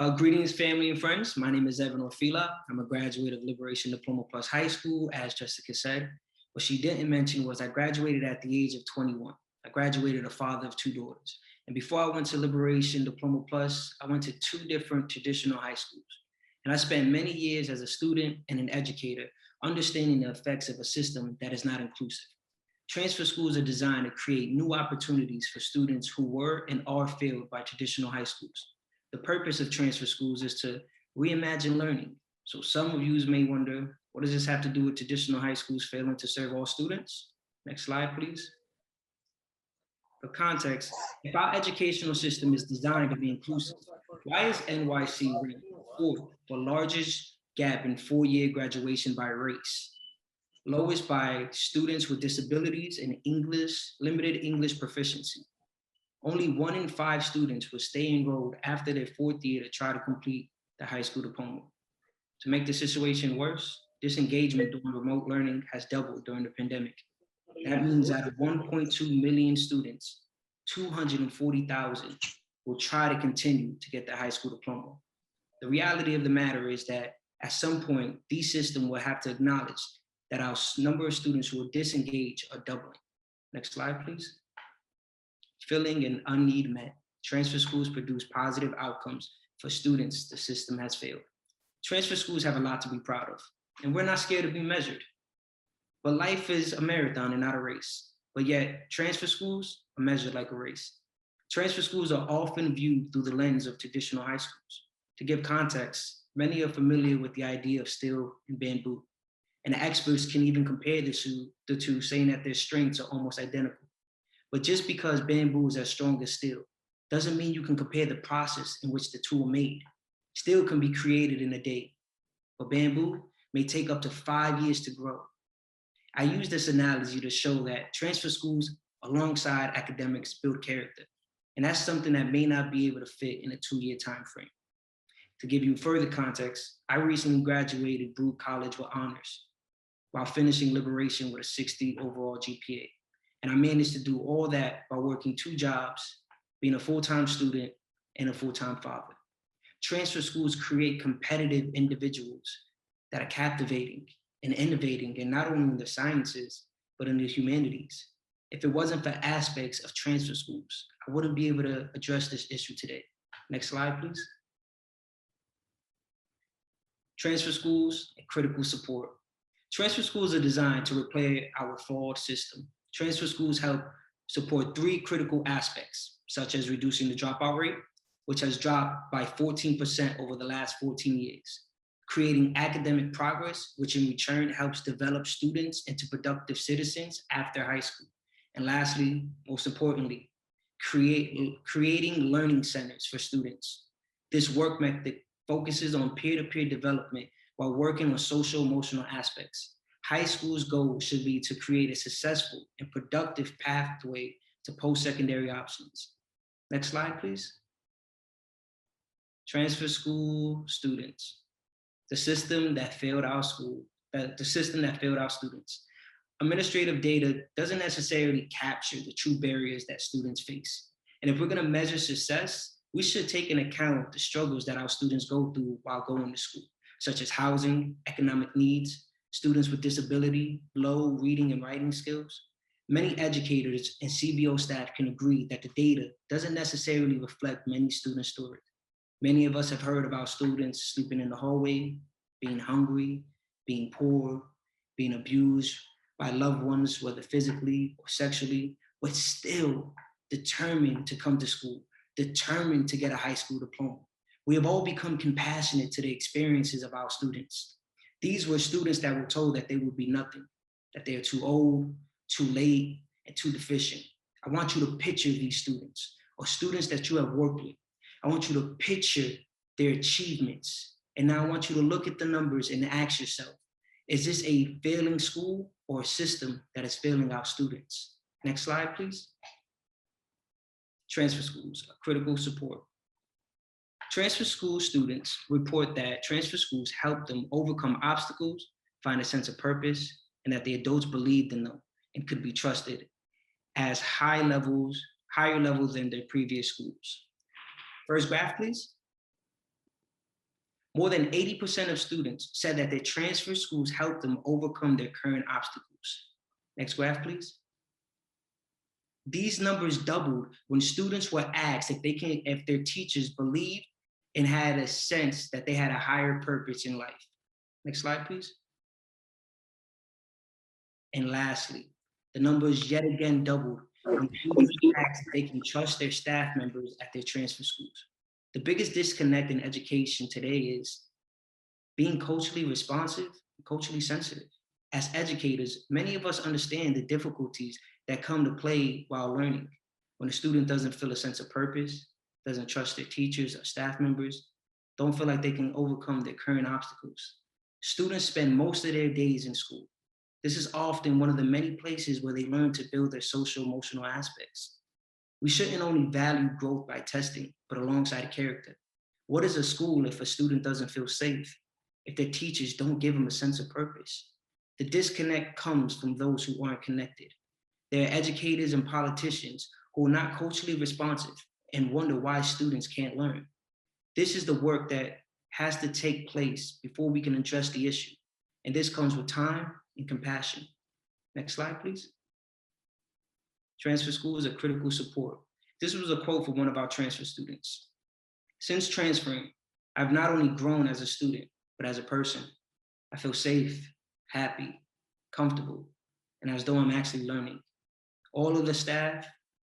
Greetings, family and friends. My name is Evin Orfila. I'm a graduate of Liberation Diploma Plus High School, as Jessica said. What she didn't mention was I graduated at the age of 21. I graduated a father of 2 daughters. And before I went to Liberation Diploma Plus, I went to 2 different traditional high schools. And I spent many years as a student and an educator understanding the effects of a system that is not inclusive. Transfer schools are designed to create new opportunities for students who were and are failed by traditional high schools. The purpose of transfer schools is to reimagine learning. So some of you may wonder, what does this have to do with traditional high schools failing to serve all students? Next slide, please. For context, if our educational system is designed to be inclusive, why is NYC ranked 4th for largest gap in 4-year graduation by race? Lowest by students with disabilities and limited English proficiency. Only 1 in 5 students will stay enrolled after their 4th year to try to complete the high school diploma. To make the situation worse, disengagement during remote learning has doubled during the pandemic. That means out of 1.2 million students, 240,000 will try to continue to get the high school diploma. The reality of the matter is that at some point, these systems will have to acknowledge that our number of students who will disengage are doubling. Next slide, please. Filling an unneed met. Transfer schools produce positive outcomes for students the system has failed. Transfer schools have a lot to be proud of, and we're not scared to be measured. But life is a marathon and not a race. But yet, transfer schools are measured like a race. Transfer schools are often viewed through the lens of traditional high schools. To give context, many are familiar with the idea of steel and bamboo, and experts can even compare the two, saying that their strengths are almost identical. But just because bamboo is as strong as steel doesn't mean you can compare the process in which the two are made. Steel can be created in a day, but bamboo may take up to 5 years to grow. I use this analogy to show that transfer schools alongside academics build character, and that's something that may not be able to fit in a 2-year time frame. To give you further context, I recently graduated Brooke College with honors while finishing Liberation with a 60 overall GPA. And I managed to do all that by working 2 jobs, being a full-time student and a full-time father. Transfer schools create competitive individuals that are captivating and innovating, and not only in the sciences, but in the humanities. If it wasn't for aspects of transfer schools, I wouldn't be able to address this issue today. Next slide, please. Transfer schools and critical support. Transfer schools are designed to repair our flawed system. Transfer schools help support 3 critical aspects, such as reducing the dropout rate, which has dropped by 14% over the last 14 years, creating academic progress, which in return helps develop students into productive citizens after high school. And lastly, most importantly, creating learning centers for students. This work method focuses on peer-to-peer development while working on social-emotional aspects. High school's goal should be to create a successful and productive pathway to post-secondary options. Next slide, please. Transfer school students. The system that failed our students. Administrative data doesn't necessarily capture the true barriers that students face. And if we're gonna measure success, we should take into account the struggles that our students go through while going to school, such as housing, economic needs, students with disability, low reading and writing skills. Many educators and CBO staff can agree that the data doesn't necessarily reflect many students' stories. Many of us have heard about students sleeping in the hallway, being hungry, being poor, being abused by loved ones, whether physically or sexually, but still determined to come to school, determined to get a high school diploma. We have all become compassionate to the experiences of our students. These were students that were told that they would be nothing, that they are too old, too late, and too deficient. I want you to picture these students, or students that you have worked with. I want you to picture their achievements. And now I want you to look at the numbers and ask yourself, is this a failing school or a system that is failing our students? Next slide, please. Transfer schools, critical support. Transfer school students report that transfer schools help them overcome obstacles, find a sense of purpose, and that the adults believed in them and could be trusted as higher levels than their previous schools. First graph, please. More than 80% of students said that their transfer schools helped them overcome their current obstacles. Next graph, please. These numbers doubled when students were asked if their teachers believed and had a sense that they had a higher purpose in life. Next slide, please. And lastly, the numbers yet again doubled when students were asked if they can trust their staff members at their transfer schools. The biggest disconnect in education today is being culturally responsive and culturally sensitive. As educators, many of us understand the difficulties that come to play while learning. When a student doesn't feel a sense of purpose, doesn't trust their teachers or staff members, don't feel like they can overcome their current obstacles. Students spend most of their days in school. This is often one of the many places where they learn to build their social emotional aspects. We shouldn't only value growth by testing, but alongside character. What is a school if a student doesn't feel safe? If their teachers don't give them a sense of purpose? The disconnect comes from those who aren't connected. There are educators and politicians who are not culturally responsive and wonder why students can't learn. This is the work that has to take place before we can address the issue. And this comes with time and compassion. Next slide, please. Transfer schools are critical support. This was a quote from one of our transfer students. Since transferring, I've not only grown as a student, but as a person. I feel safe, happy, comfortable, and as though I'm actually learning. All of the staff,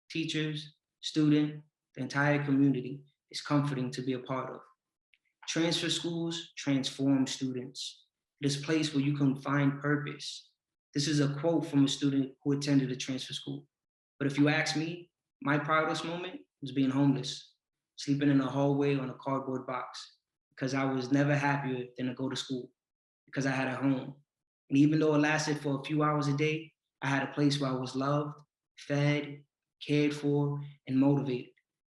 teachers, student, the entire community is comforting to be a part of. Transfer schools transform students. It is a place where you can find purpose. This is a quote from a student who attended a transfer school. But if you ask me, my proudest moment was being homeless, sleeping in a hallway on a cardboard box, because I was never happier than to go to school, because I had a home. And even though it lasted for a few hours a day, I had a place where I was loved, fed, cared for, and motivated.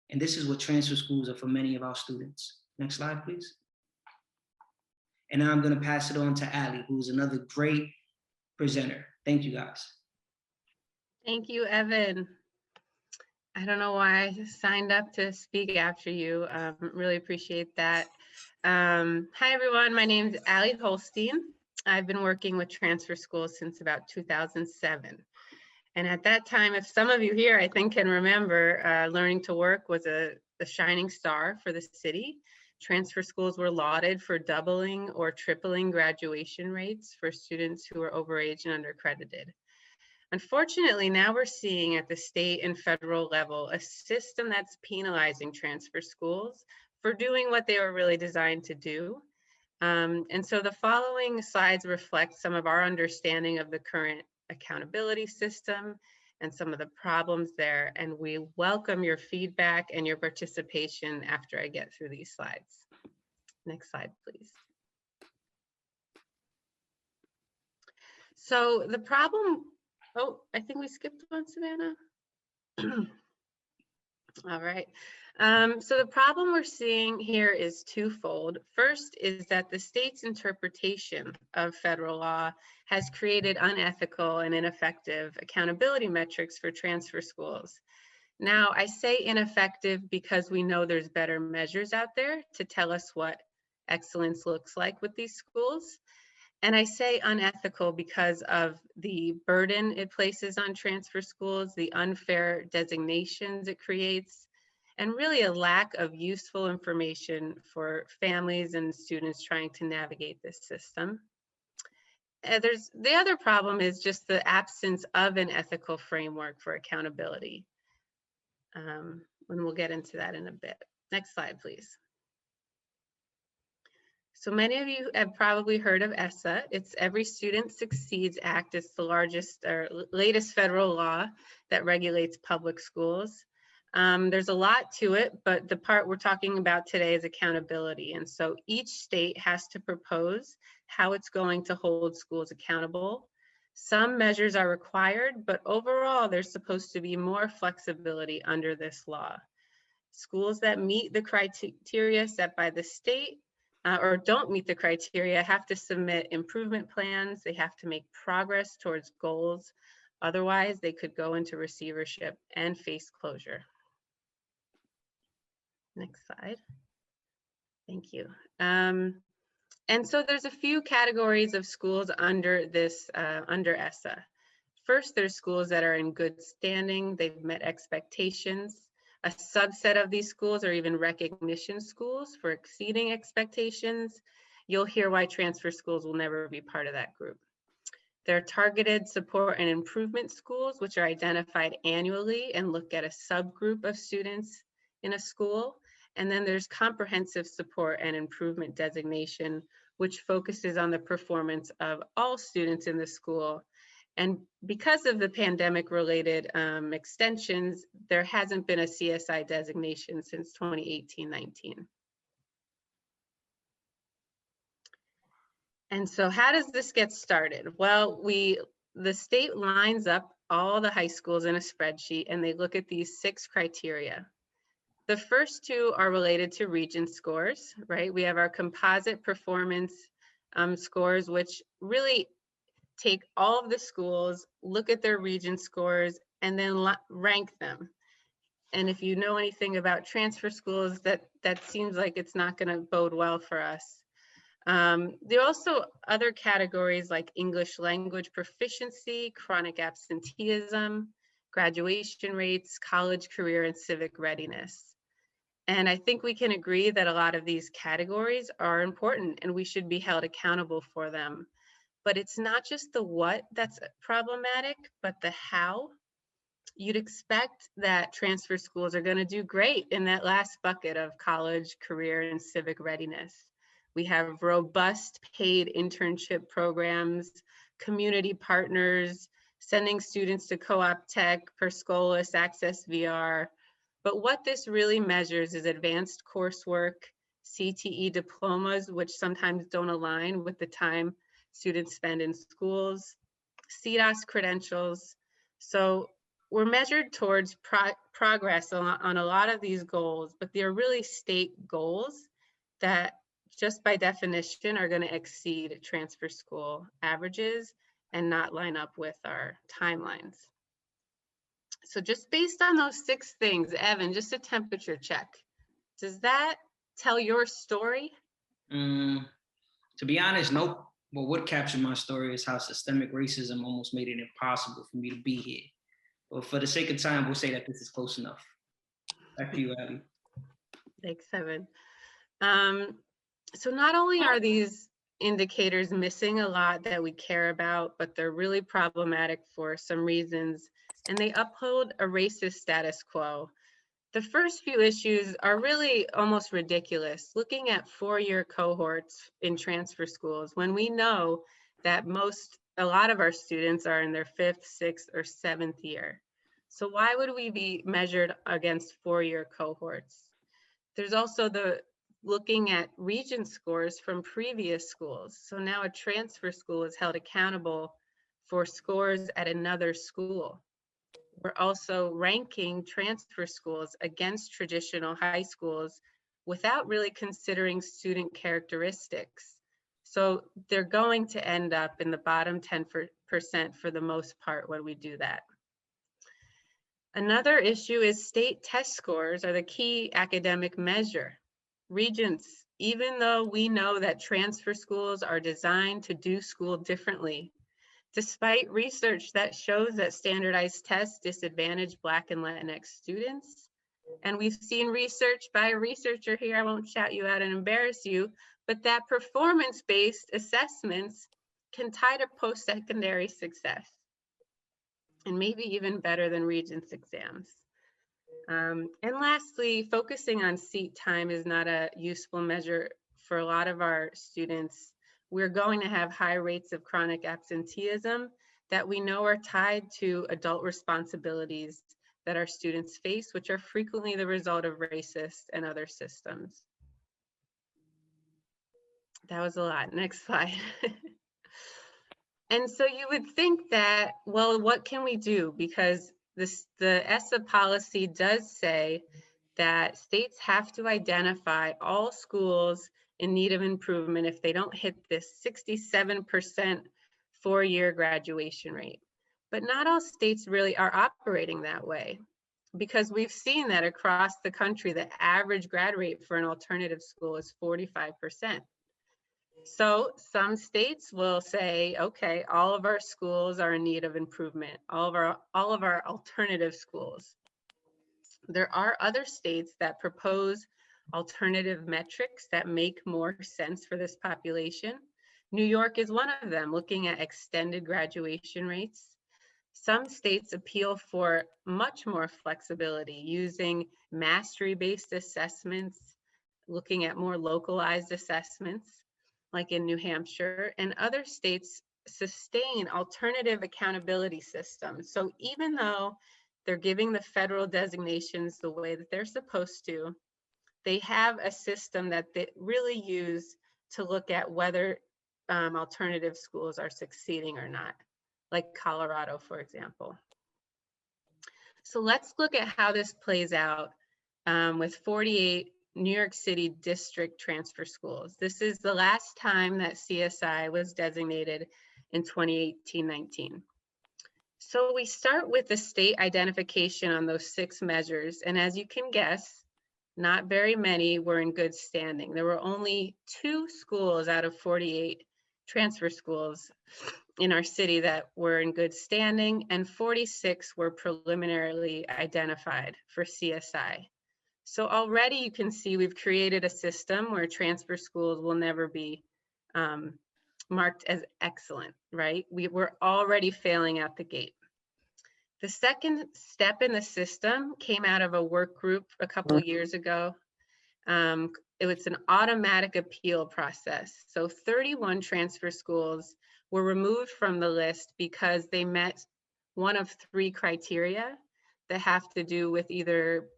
And this is what transfer schools are for many of our students. Next slide, please. And now I'm going to pass it on to Ali, who's another great presenter. Thank you, guys. Thank you, Evan. I don't know why I signed up to speak after you. Really appreciate that. Hi, everyone. My name is Ali Holstein. I've been working with transfer schools since about 2007. And at that time, if some of you here, I think, can remember, learning to work was a shining star for the city. Transfer schools were lauded for doubling or tripling graduation rates for students who were overage and undercredited. Unfortunately, now we're seeing at the state and federal level a system that's penalizing transfer schools for doing what they were really designed to do. And so the following slides reflect some of our understanding of the current accountability system and some of the problems there. And we welcome your feedback and your participation after I get through these slides. Next slide, please. So the problem, oh, I think we skipped one, Savannah. All right. So the problem we're seeing here is twofold. First is that the state's interpretation of federal law has created unethical and ineffective accountability metrics for transfer schools. Now, I say ineffective because we know there's better measures out there to tell us what excellence looks like with these schools. And I say unethical because of the burden it places on transfer schools, the unfair designations it creates, and really a lack of useful information for families and students trying to navigate this system. The other problem is just the absence of an ethical framework for accountability. And we'll get into that in a bit. Next slide, please. So many of you have probably heard of ESSA. It's Every Student Succeeds Act. It's the largest or latest federal law that regulates public schools. There's a lot to it, but the part we're talking about today is accountability. And so each state has to propose how it's going to hold schools accountable. Some measures are required, but overall, there's supposed to be more flexibility under this law. Schools that meet the criteria set by the state or don't meet the criteria have to submit improvement plans. They have to make progress towards goals. Otherwise, they could go into receivership and face closure. Next slide. Thank you. And so there's a few categories of schools under this, under ESSA. First, there's schools that are in good standing, they've met expectations. A subset of these schools are even recognition schools for exceeding expectations. You'll hear why transfer schools will never be part of that group. There are targeted support and improvement schools, which are identified annually and look at a subgroup of students in a school. And then there's comprehensive support and improvement designation, which focuses on the performance of all students in the school. And because of the pandemic related extensions, there hasn't been a CSI designation since 2018-19. And so how does this get started? Well, the state lines up all the high schools in a spreadsheet and they look at these 6 criteria. The first 2 are related to region scores, right? We have our composite performance scores, which really take all of the schools, look at their region scores, and then rank them. And if you know anything about transfer schools, that seems like it's not going to bode well for us. There are also other categories like English language proficiency, chronic absenteeism, graduation rates, college career, and civic readiness. And I think we can agree that a lot of these categories are important and we should be held accountable for them. But it's not just the what that's problematic, but the how. You'd expect that transfer schools are going to do great in that last bucket of college, career, and civic readiness. We have robust paid internship programs, community partners, sending students to co-op tech, Perscolas, Access VR. But what this really measures is advanced coursework, CTE diplomas, which sometimes don't align with the time students spend in schools, CDOS credentials. So we're measured towards progress on a lot of these goals, but they're really state goals that just by definition are going to exceed transfer school averages and not line up with our timelines. So just based on those 6 things, Evan, just a temperature check. Does that tell your story? To be honest, nope. What would capture my story is how systemic racism almost made it impossible for me to be here. But for the sake of time, we'll say that this is close enough. Back to you, Abby. Thanks, Evan. So not only are these indicators missing a lot that we care about, but they're really problematic for some reasons, and they uphold a racist status quo. The first few issues are really almost ridiculous. Looking at 4-year cohorts in transfer schools, when we know that a lot of our students are in their 5th, 6th, or 7th year. So why would we be measured against 4-year cohorts? There's also the looking at region scores from previous schools. So now a transfer school is held accountable for scores at another school. We're also ranking transfer schools against traditional high schools without really considering student characteristics. So they're going to end up in the bottom 10% for the most part when we do that. Another issue is state test scores are the key academic measure. Regents, even though we know that transfer schools are designed to do school differently, despite research that shows that standardized tests disadvantage Black and Latinx students, and we've seen research by a researcher here, I won't shout you out and embarrass you, but that performance-based assessments can tie to post-secondary success, and maybe even better than Regents exams. And lastly, focusing on seat time is not a useful measure for a lot of our students. We're going to have high rates of chronic absenteeism that we know are tied to adult responsibilities that our students face, which are frequently the result of racist and other systems. That was a lot. Next slide. And so you would think that, well, what can we do? Because the ESSA policy does say that states have to identify all schools in need of improvement if they don't hit this 67% 4-year graduation rate. But not all states really are operating that way. because we've seen that across the country, the average grad rate for an alternative school is 45%. So some states will say, okay, all of our schools are in need of improvement, all of our alternative schools. There are other states that propose alternative metrics that make more sense for this population. New York is one of them, looking at extended graduation rates. Some states appeal for much more flexibility, using mastery-based assessments, looking at more localized assessments, like in New Hampshire, and other states sustain alternative accountability systems. So even though they're giving the federal designations the way that they're supposed to, they have a system that they really use to look at whether alternative schools are succeeding or not, like Colorado, for example. So let's look at how this plays out with 48 New York City district transfer schools. This is the last time that CSI was designated in 2018-19. So we start with the state identification on those 6 measures. And as you can guess, not very many were in good standing. There were only 2 schools out of 48 transfer schools in our city that were in good standing, and 46 were preliminarily identified for CSI. So already you can see we've created a system where transfer schools will never be marked as excellent, right? We're already failing out the gate. The second step in the system came out of a work group a couple of years ago. It was an automatic appeal process. So 31 transfer schools were removed from the list because they met one of 3 criteria that have to do with either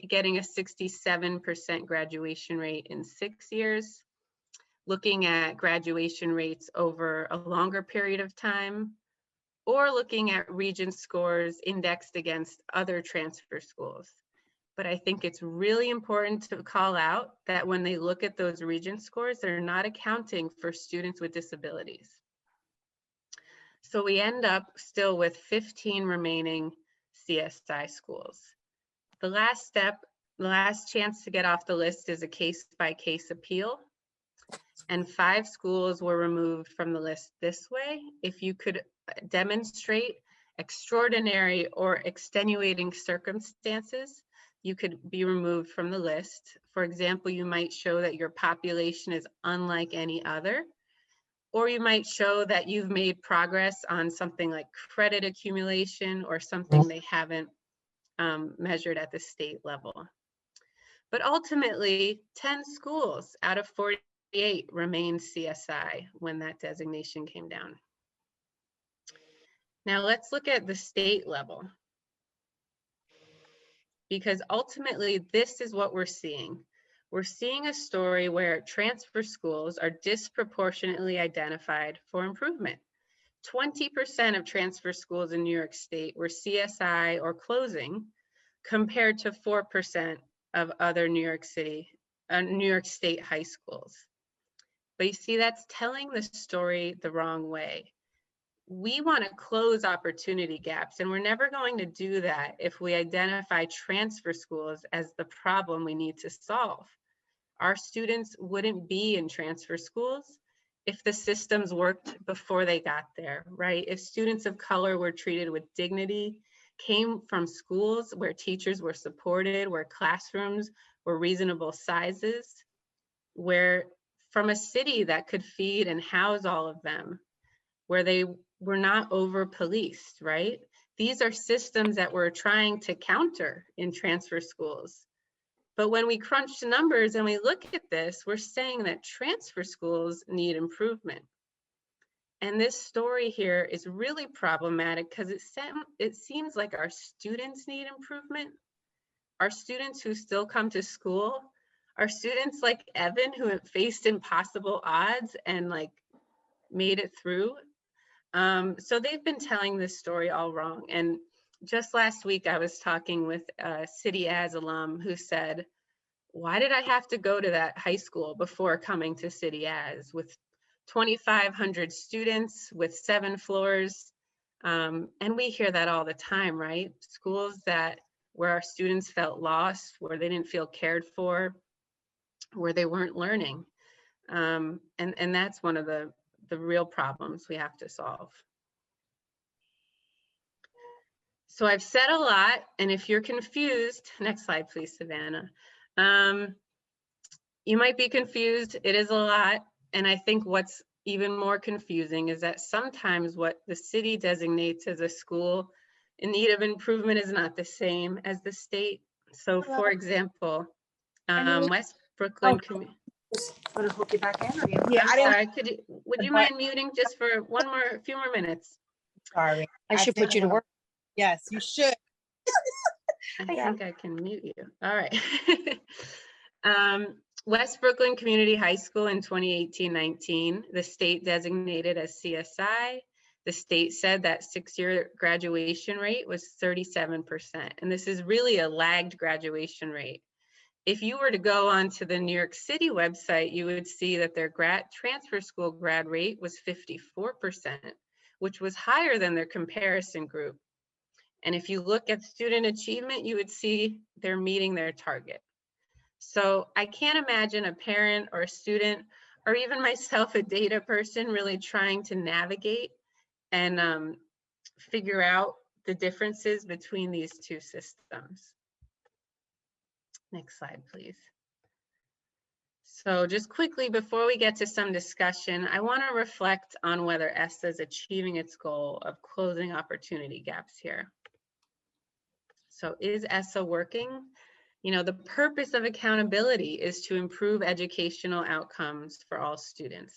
getting a 67% graduation rate in 6 years, looking at graduation rates over a longer period of time, or looking at Regent scores indexed against other transfer schools. But I think it's really important to call out that when they look at those Regent scores, they're not accounting for students with disabilities. So we end up still with 15 remaining CSI schools. The last step, the last chance to get off the list is a case-by-case appeal. And 5 schools were removed from the list this way. If you could demonstrate extraordinary or extenuating circumstances, you could be removed from the list. For example, you might show that your population is unlike any other, or you might show that you've made progress on something like credit accumulation or something they haven't measured at the state level. But ultimately, 10 schools out of 48 remained CSI when that designation came down. Now let's look at the state level, because ultimately this is what we're seeing. We're seeing a story where transfer schools are disproportionately identified for improvement. 20% of transfer schools in New York State were CSI or closing, compared to 4% of other New York State high schools. But you see, that's telling the story the wrong way. We want to close opportunity gaps, and we're never going to do that if we identify transfer schools as the problem we need to solve. Our students wouldn't be in transfer schools if the systems worked before they got there, right? If students of color were treated with dignity, came from schools where teachers were supported, where classrooms were reasonable sizes, where from a city that could feed and house all of them, where they were not over policed, right? These are systems that we're trying to counter in transfer schools. But when we crunch the numbers and we look at this, we're saying that transfer schools need improvement. And this story here is really problematic because it seems like our students need improvement. Our students who still come to school, our students like Evin who have faced impossible odds and like made it through. So they've been telling this story all wrong. And just last week, I was talking with a City As alum who said, why did I have to go to that high school before coming to City As with 2,500 students with 7 floors? And we hear that all the time, right? Schools that where our students felt lost, where they didn't feel cared for, where they weren't learning. And that's one of the real problems we have to solve. So I've said a lot, and if you're confused, next slide, please, Savannah. You might be confused, it is a lot, and I think what's even more confusing is that sometimes what the city designates as a school in need of improvement is not the same as the state. So for example, West Brooklyn community. Want to hook you back in? Or you? Yeah, I'm sorry. Would you mind muting just for a few more minutes? Sorry, I should put you to work. Yes, you should. I think I can mute you. All right. West Brooklyn Community High School in 2018-19, the state designated as CSI. The state said that 6-year graduation rate was 37%. And this is really a lagged graduation rate. If you were to go onto the New York City website, you would see that their transfer school grad rate was 54%, which was higher than their comparison group. And if you look at student achievement, you would see they're meeting their target. So I can't imagine a parent or a student, or even myself, a data person, really trying to navigate and figure out the differences between these two systems. Next slide, please. So just quickly, before we get to some discussion, I want to reflect on whether ESSA is achieving its goal of closing opportunity gaps here. So is ESSA working? You know, the purpose of accountability is to improve educational outcomes for all students,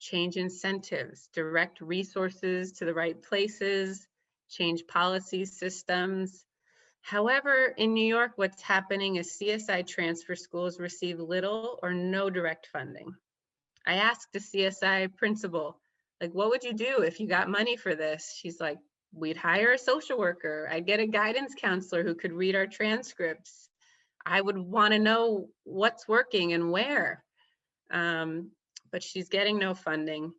change incentives, direct resources to the right places, change policy systems. However, in New York, what's happening is CSI transfer schools receive little or no direct funding. I asked the CSI principal, like, what would you do if you got money for this? She's like, we'd hire a social worker. I'd get a guidance counselor who could read our transcripts. I would want to know what's working and where, but she's getting no funding.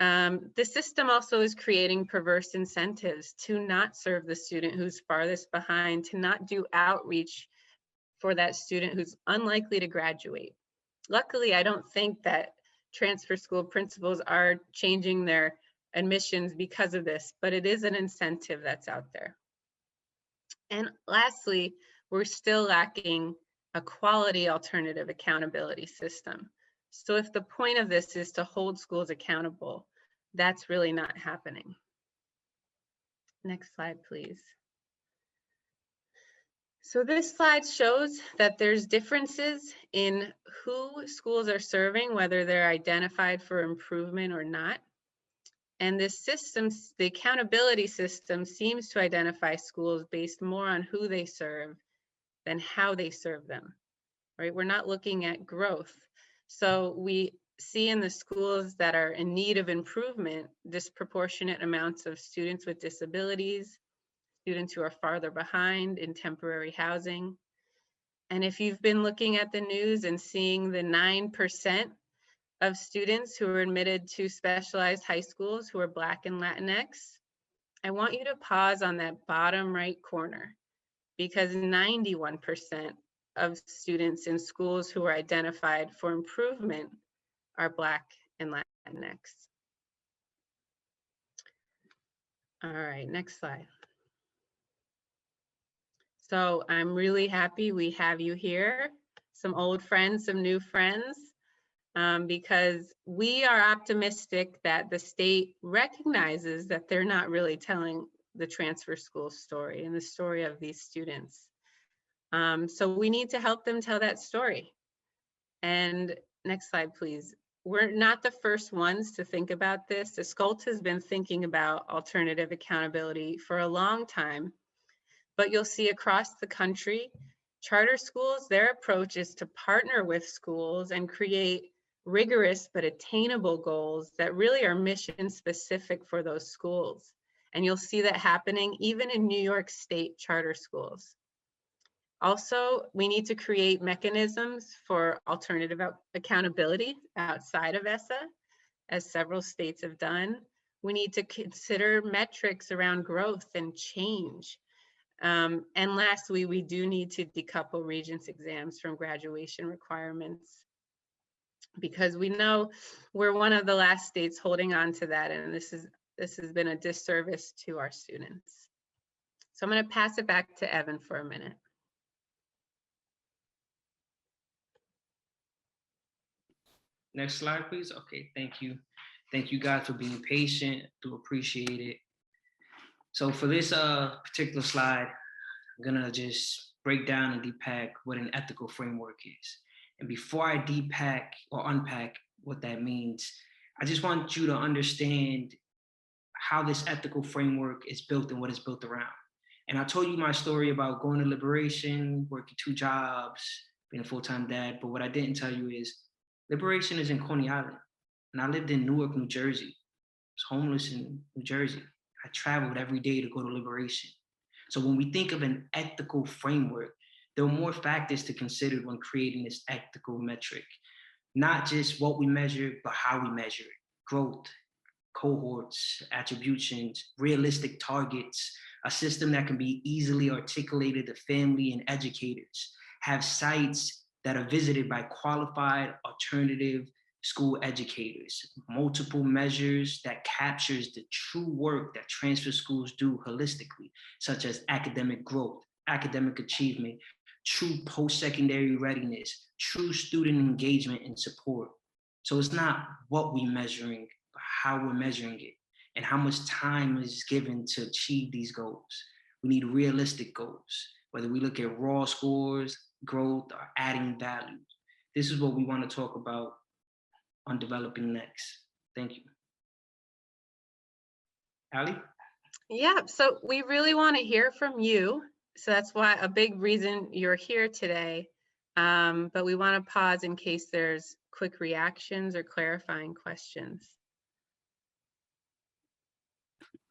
The system also is creating perverse incentives to not serve the student who's farthest behind, to not do outreach for that student who's unlikely to graduate. Luckily, I don't think that transfer school principals are changing their admissions because of this, but it is an incentive that's out there. And lastly, we're still lacking a quality alternative accountability system. So if the point of this is to hold schools accountable, that's really not happening. Next slide, please. So this slide shows that there's differences in who schools are serving, whether they're identified for improvement or not. And this system, the accountability system, seems to identify schools based more on who they serve than how they serve them, right? We're not looking at growth. So we see in the schools that are in need of improvement, disproportionate amounts of students with disabilities, students who are farther behind in temporary housing. And if you've been looking at the news and seeing the 9% of students who are admitted to specialized high schools who are Black and Latinx, I want you to pause on that bottom right corner, because 91% of students in schools who are identified for improvement are Black and Latinx. All right, next slide. So I'm really happy we have you here, some old friends, some new friends, because we are optimistic that the state recognizes that they're not really telling the transfer school story and the story of these students. So we need to help them tell that story. And next slide, please. We're not the first ones to think about this. Eskolta has been thinking about alternative accountability for a long time, but you'll see across the country, charter schools, their approach is to partner with schools and create rigorous but attainable goals that really are mission specific for those schools. And you'll see that happening even in New York State charter schools. Also, we need to create mechanisms for alternative accountability outside of ESSA, as several states have done. We need to consider metrics around growth and change. And lastly, we do need to decouple Regents exams from graduation requirements, because we know we're one of the last states holding on to that, and this has been a disservice to our students. So I'm going to pass it back to Evan for a minute. Next slide, please. Okay, thank you. Thank you guys for being patient. Do appreciate it. So for this particular slide, I'm gonna just break down and depack what an ethical framework is. And before I depack or unpack what that means, I just want you to understand how this ethical framework is built and what it's built around. And I told you my story about going to Liberation, working 2 jobs, being a full-time dad, but what I didn't tell you is Liberation is in Coney Island, and I lived in Newark, New Jersey. I was homeless in New Jersey. I traveled every day to go to Liberation. So when we think of an ethical framework, there are more factors to consider when creating this ethical metric. Not just what we measure, but how we measure it. Growth, cohorts, attributions, realistic targets, a system that can be easily articulated to family and educators, have sites that are visited by qualified alternative school educators, multiple measures that captures the true work that transfer schools do holistically, such as academic growth, academic achievement, true post-secondary readiness, true student engagement and support. So it's not what we're measuring, but how we're measuring it and how much time is given to achieve these goals. We need realistic goals, whether we look at raw scores, growth, or adding value. This is what we want to talk about on developing next. Thank you. Ali? Yeah, so we really want to hear from you. So that's why a big reason you're here today. But we want to pause in case there's quick reactions or clarifying questions.